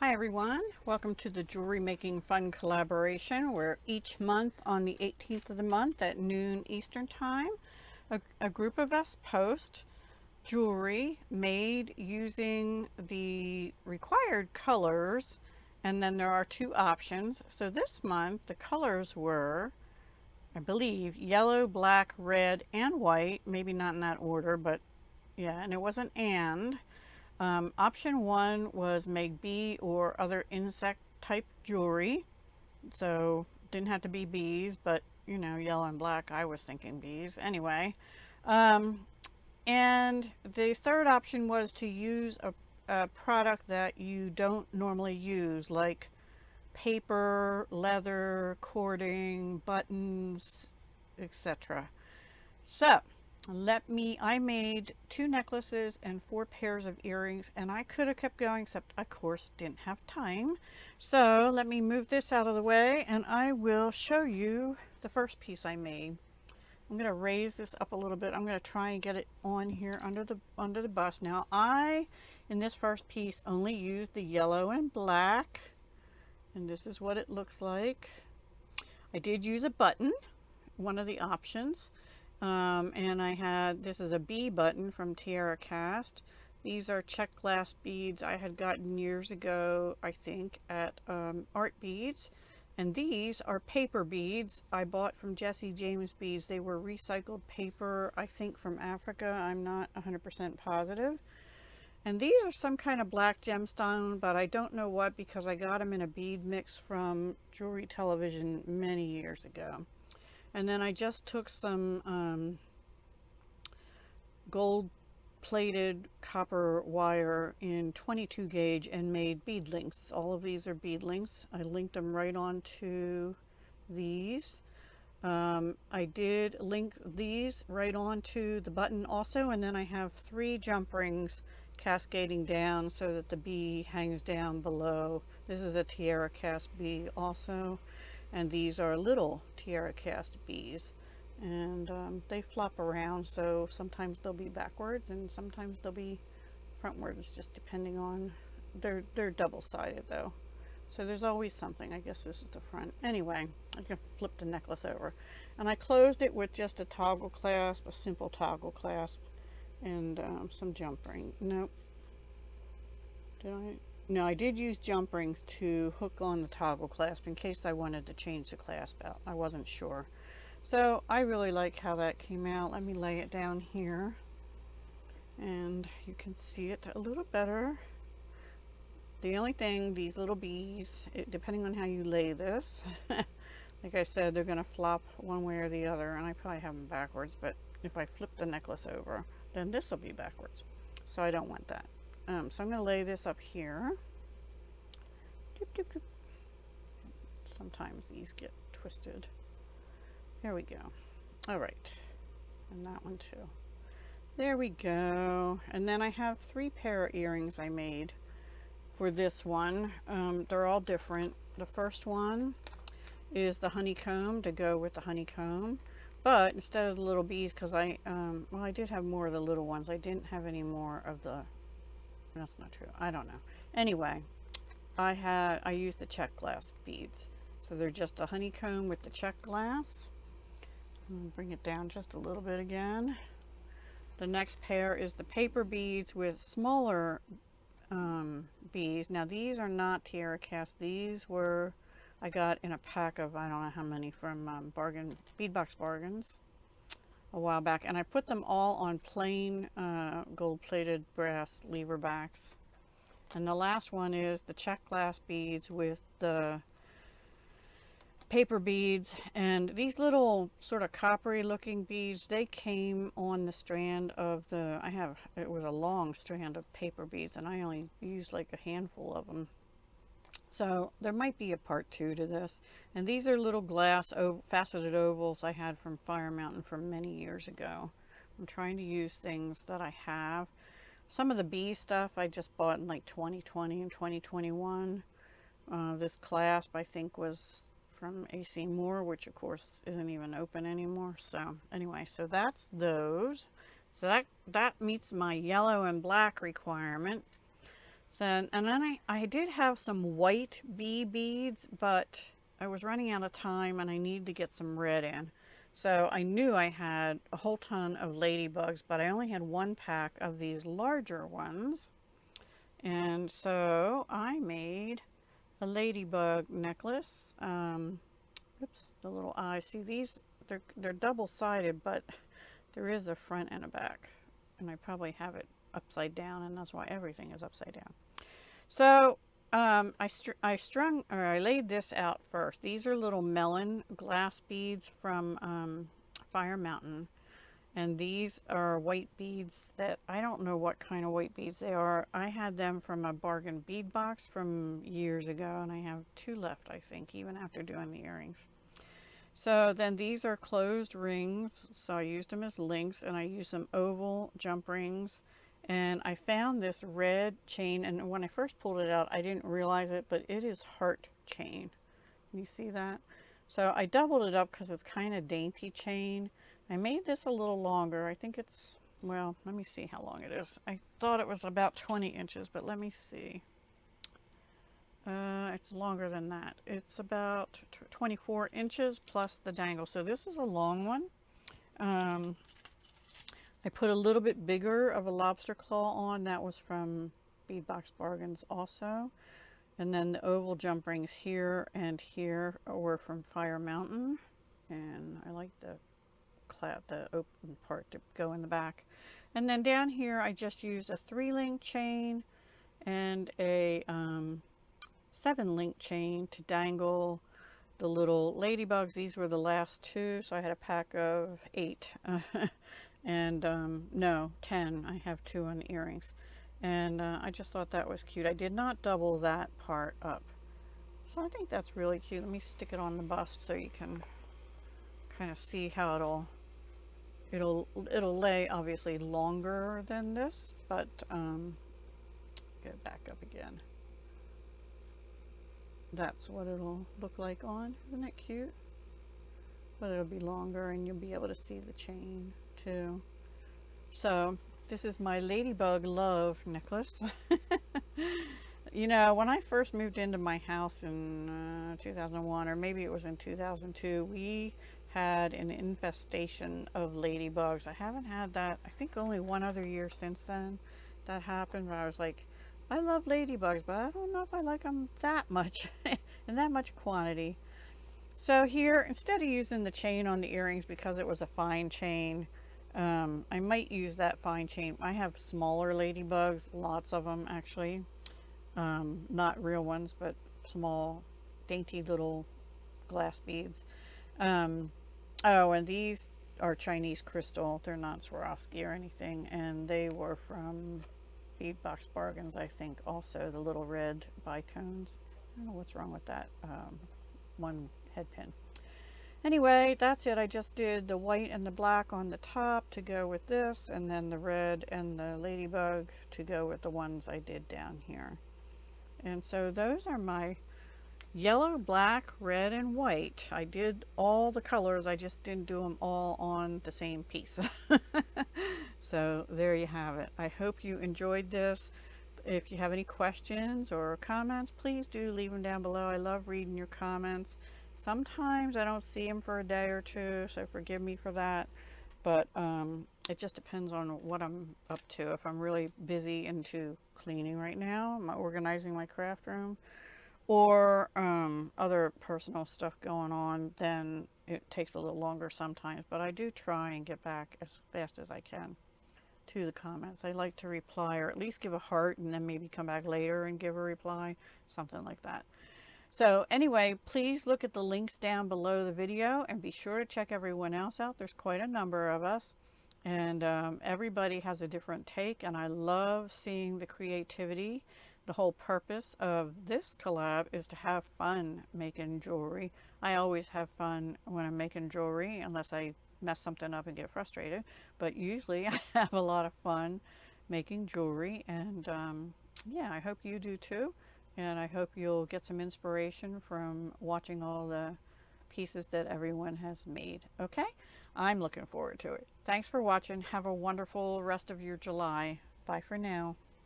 Hi everyone, welcome to the Jewelry Making Fun collaboration where each month on the 18th of the month at noon Eastern Time, a group of us post jewelry made using the required colors, and then there are two options. So this month the colors were, I believe, yellow, black, red, and white, maybe not in that order, but yeah, and it was an and. Option one was make bee or other insect type jewelry. So didn't have to be bees, but you know, yellow and black, I was thinking bees. Anyway, um, and the third option was to use a product that you don't normally use, like paper, leather, cording, buttons, etc. So I made two necklaces and four pairs of earrings, and I could have kept going, except of course didn't have time. So let me move this out of the way and I will show you the first piece I made. I'm going to raise this up a little bit. I'm going to try and get it on here under the bust. Now in this first piece only used the yellow and black, and this is what it looks like. I did use a button, one of the options. And this is a bee button from Tiara Cast. These are check glass beads I had gotten years ago, I think, at Art Beads. And these are paper beads I bought from Jesse James Beads. They were recycled paper, I think from Africa. I'm not 100% positive. And these are some kind of black gemstone, but I don't know what, because I got them in a bead mix from Jewelry Television many years ago. And then I just took some gold plated copper wire in 22 gauge and made bead links. All of these are bead links. I linked them right onto these. I did link these right onto the button also, and then I have three jump rings cascading down so that the bee hangs down below. This is a Tiara Cast bee also, and these are little Tiara Cast bees, and they flop around, so sometimes they'll be backwards and sometimes they'll be frontwards, just depending on, they're double-sided though. So there's always something. I guess this is the front. Anyway, I can flip the necklace over. And I closed it with just a toggle clasp, a simple toggle clasp, and some jump ring. Nope. Did I? No, I did use jump rings to hook on the toggle clasp in case I wanted to change the clasp out. I wasn't sure. So I really like how that came out. Let me lay it down here and you can see it a little better. The only thing, these little bees, depending on how you lay this, like I said, they're going to flop one way or the other, and I probably have them backwards, but if I flip the necklace over, then this will be backwards. So I don't want that. So I'm going to lay this up here. Doop, doop, doop. Sometimes these get twisted. There we go. All right. And that one too. There we go. And then I have three pair of earrings I made for this one. They're all different. The first one is the honeycomb, to go with the honeycomb, but instead of the little bees, because I did have more of the little ones. I didn't have any more of the, that's not true, I don't know. Anyway, I used the check glass beads, so they're just a honeycomb with the check glass. I'm gonna bring it down just a little bit again. The next pair is the paper beads with smaller bees. Now these are not Tiara Cast. These were, I got in a pack of, I don't know how many, from Beadbox Bargains a while back, and I put them all on plain gold plated brass lever backs. And the last one is the check glass beads with the paper beads, and these little sort of coppery looking beads, they came on the strand of it was a long strand of paper beads, and I only used like a handful of them. So there might be a part two to this. And these are little glass faceted ovals I had from Fire Mountain from many years ago. I'm trying to use things that I have. Some of the bee stuff I just bought in like 2020 and 2021. This clasp I think was from AC Moore, which of course isn't even open anymore. So anyway, so that's those. So that meets my yellow and black requirement. So, and then I did have some white bee beads, but I was running out of time and I needed to get some red in. So I knew I had a whole ton of ladybugs, but I only had one pack of these larger ones. And so I made a ladybug necklace. Oops, the little eye. See these? They're double-sided, but there is a front and a back. And I probably have it upside down, and that's why everything is upside down. So I laid this out first. These are little melon glass beads from Fire Mountain. And these are white beads that I don't know what kind of white beads they are. I had them from a bargain bead box from years ago, and I have two left, I think, even after doing the earrings. So then these are closed rings, so I used them as links, and I used some oval jump rings. And I found this red chain, and when I first pulled it out, I didn't realize it, but it is heart chain. You see that? So I doubled it up because it's kind of dainty chain. I made this a little longer. I think it's, well, let me see how long it is. I thought it was about 20 inches, but let me see. It's longer than that. It's about 24 inches plus the dangle. So this is a long one. I put a little bit bigger of a lobster claw on. That was from Beadbox Bargains also. And then the oval jump rings here and here were from Fire Mountain. And I like the open part to go in the back. And then down here I just use a 3-link chain and a 7-link chain to dangle the little ladybugs. These were the last two, so I had a pack of 8 and no, 10. I have 2 on the earrings, and I just thought that was cute. I did not double that part up, so I think that's really cute. Let me stick it on the bust so you can kind of see how it'll lay obviously longer than this, but go back up again. That's what it'll look like on. Isn't it cute? But it'll be longer and you'll be able to see the chain too. So this is my Ladybug Love necklace. You know, when I first moved into my house in 2001, or maybe it was in 2002, we had an infestation of ladybugs. I haven't had that, I think only one other year since then that happened, but I was like, I love ladybugs, but I don't know if I like them that much in that much quantity. So here, instead of using the chain on the earrings because it was a fine chain, I might use that fine chain. I have smaller ladybugs, lots of them actually. Not real ones, but small, dainty little glass beads. Oh, and these are Chinese crystal. They're not Swarovski or anything, and they were from Beadbox Bargains, I think, also the little red bitones. I don't know what's wrong with that one head pin. Anyway, that's it. I just did the white and the black on the top to go with this, and then the red and the ladybug to go with the ones I did down here. And so those are my yellow, black, red, and white. I did all the colors, I just didn't do them all on the same piece. So there you have it. I hope you enjoyed this. If you have any questions or comments, please do leave them down below. I love reading your comments. Sometimes I don't see them for a day or two, so forgive me for that. But it just depends on what I'm up to. If I'm really busy into cleaning right now, I'm organizing my craft room, or other personal stuff going on, then it takes a little longer sometimes. But I do try and get back as fast as I can to the comments. I like to reply, or at least give a heart, and then maybe come back later and give a reply, something like that. So anyway, please look at the links down below the video and be sure to check everyone else out. There's quite a number of us, and everybody has a different take, and I love seeing the creativity. The whole purpose of this collab is to have fun making jewelry. I always have fun when I'm making jewelry, unless I mess something up and get frustrated, but usually I have a lot of fun making jewelry, and yeah, I hope you do too, and I hope you'll get some inspiration from watching all the pieces that everyone has made. Okay, I'm looking forward to it. Thanks for watching. Have a wonderful rest of your July. Bye for now.